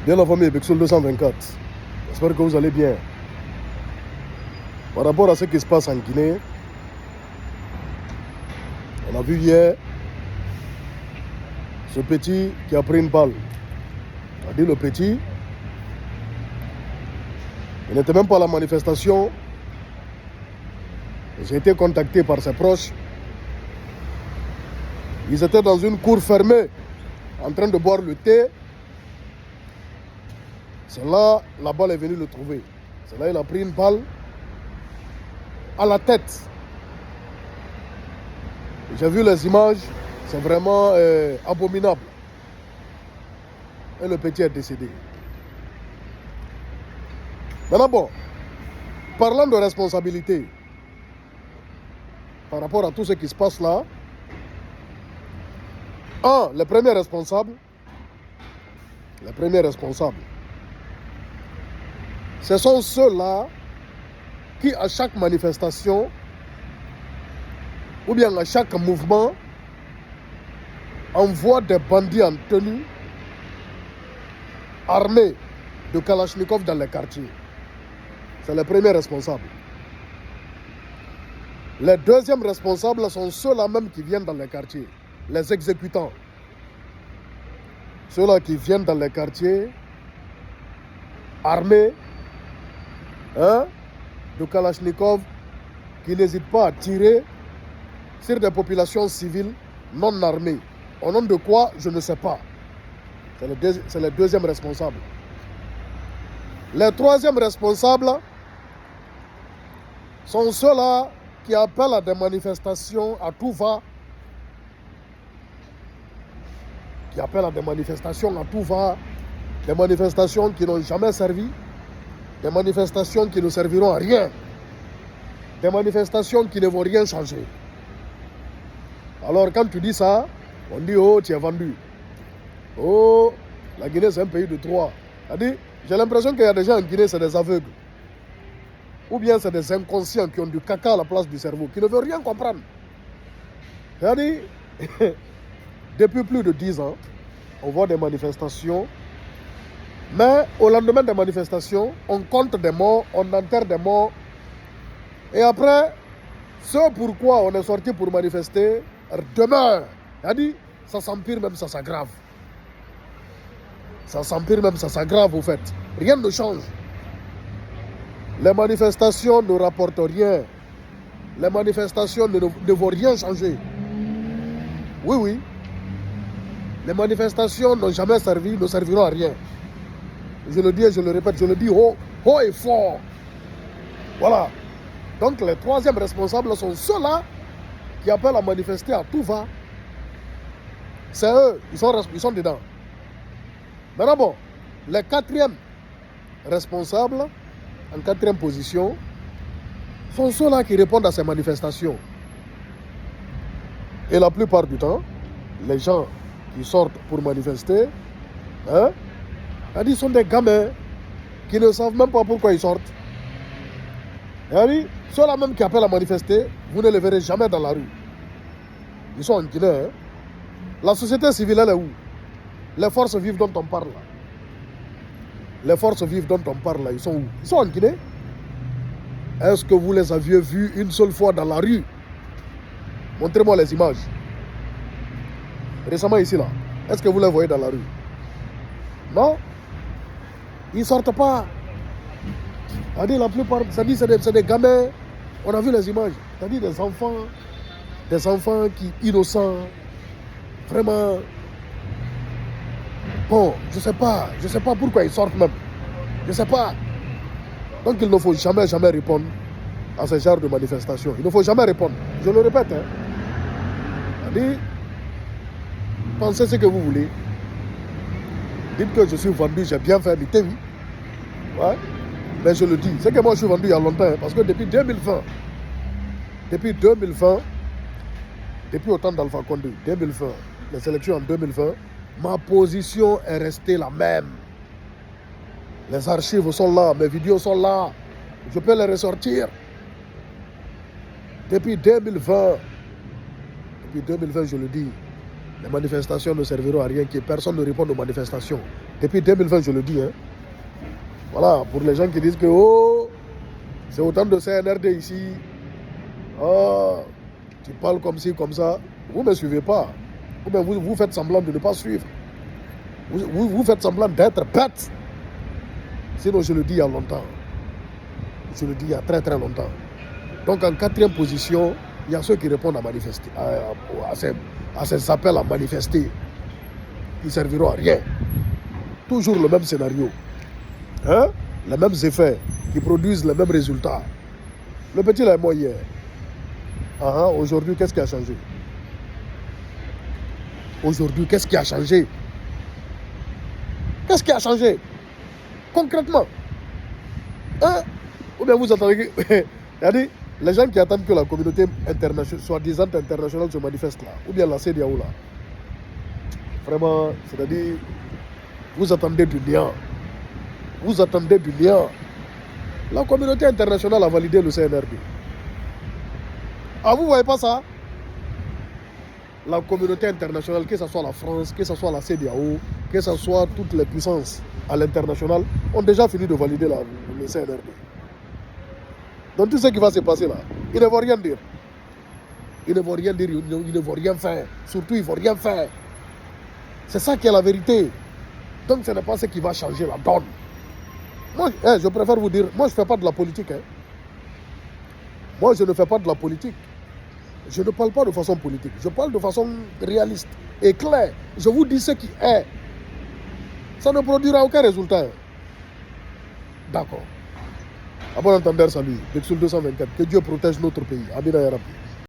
Bien la famille Bexol 224. J'espère que vous allez bien. Par rapport à ce qui se passe en Guinée, on a vu hier ce petit qui a pris une balle. On a dit le petit, il n'était même pas à la manifestation. J'ai été contacté par ses proches. Ils étaient dans une cour fermée, en train de boire le thé. C'est là, la balle est venue le trouver. C'est là, il a pris une balle à la tête. J'ai vu les images, c'est vraiment abominable. Et le petit est décédé. Maintenant, bon, parlant de responsabilité, par rapport à tout ce qui se passe là, les premiers responsables, ce sont ceux-là qui, à chaque manifestation, ou bien à chaque mouvement, envoient des bandits en tenue, armés de Kalachnikov dans les quartiers. C'est les premiers responsables. Les deuxièmes responsables sont ceux-là même qui viennent dans les quartiers, les exécutants. Ceux-là qui viennent dans les quartiers, armés, de Kalachnikov, qui n'hésitent pas à tirer sur des populations civiles non armées. Au nom de quoi, je ne sais pas. C'est les deuxièmes responsables. Les troisièmes responsables sont ceux-là qui appellent à des manifestations à tout va. Des manifestations qui n'ont jamais servi, des manifestations qui ne serviront à rien, des manifestations qui ne vont rien changer. Alors quand tu dis ça, on dit oh tu es vendu. Oh, la Guinée c'est un pays de trois. J'ai l'impression qu'il y a des gens en Guinée, c'est des aveugles. Ou bien c'est des inconscients qui ont du caca à la place du cerveau, qui ne veulent rien comprendre. Depuis plus de 10 ans, on voit des manifestations, mais au lendemain des manifestations, on compte des morts, on enterre des morts. Et après, ce pourquoi on est sorti pour manifester demeure. Ça s'empire même, ça s'aggrave. Ça s'empire même, ça s'aggrave au fait. Rien ne change. Les manifestations ne rapportent rien. Les manifestations ne vont rien changer. Oui. Les manifestations n'ont jamais servi, ne serviront à rien. Je le dis et je le répète, je le dis haut et fort. Voilà. Donc les troisièmes responsables sont ceux-là qui appellent à manifester à tout va. C'est eux, ils sont dedans. Maintenant bon, les quatrièmes responsables, en quatrième position, sont ceux-là qui répondent à ces manifestations. Et la plupart du temps, les gens qui sortent pour manifester, sont des gamins qui ne savent même pas pourquoi ils sortent. Ceux-là même qui appellent à manifester, vous ne les verrez jamais dans la rue. Ils sont en Guinée. La société civile, elle est où? Les forces vives dont on parle là. Les forces vives dont on parle là, ils sont où? Ils sont en Guinée. Est-ce que vous les aviez vus une seule fois dans la rue? Montrez-moi les images. Récemment ici là, est-ce que vous les voyez dans la rue? Non? Ils ne sortent pas. La plupart, c'est des gamins. On a vu les images. Des enfants qui innocents. Vraiment. Bon, je sais pas pourquoi ils sortent même. Je sais pas. Donc il ne faut jamais répondre à ce genre de manifestation. Il ne faut jamais répondre. Je le répète. Pensez ce que vous voulez. Dites que je suis vendu, j'ai bien fait habiter, oui. Ouais. Mais je le dis. C'est que moi je suis vendu il y a longtemps. Parce que depuis 2020, depuis au temps d'Alpha Condé, 2020, les élections en 2020, ma position est restée la même. Les archives sont là, mes vidéos sont là. Je peux les ressortir. Depuis 2020, je le dis, les manifestations ne serviront à rien, que personne ne réponde aux manifestations. Depuis 2020, je le dis. Hein. Voilà, pour les gens qui disent que oh, c'est autant de CNRD ici. Oh, tu parles comme ci, comme ça. Vous ne me suivez pas. Ou bien vous faites semblant de ne pas suivre. Vous faites semblant d'être bête. Sinon, je le dis il y a longtemps. Je le dis il y a très très longtemps. Donc en 4e position, il y a ceux qui répondent à manifester, à ces appels à manifester. Qui ne serviront à rien. Toujours le même scénario. Hein? Les mêmes effets qui produisent les mêmes résultats. Le petit là est mort hier. Aujourd'hui, qu'est-ce qui a changé? Aujourd'hui, qu'est-ce qui a changé? Qu'est-ce qui a changé? Concrètement. Hein? Ou bien vous attendez que... les gens qui attendent que la communauté internationale, soi-disant internationale, se manifeste là. Ou bien la CEDEAO là. Vraiment, c'est-à-dire, vous attendez du néant. Vous attendez du néant. La communauté internationale a validé le CNRD. Ah, vous ne voyez pas ça? La communauté internationale, que ce soit la France, que ce soit la CEDEAO, que ce soit toutes les puissances à l'international, ont déjà fini de valider le CNRD. Donc tout ce qui va se passer là, ils ne vont rien dire. Ils ne vont rien dire, ils ne vont rien faire. Surtout, ils ne vont rien faire. C'est ça qui est la vérité. Donc ce n'est pas ce qui va changer la donne. Moi, je préfère vous dire, moi je ne fais pas de la politique. Hein. Moi je ne fais pas de la politique. Je ne parle pas de façon politique. Je parle de façon réaliste et claire. Je vous dis ce qui est. Ça ne produira aucun résultat. D'accord. À bon entendeur, salut. Bexul 224. Que Dieu protège notre pays. Amina ya Rabbi.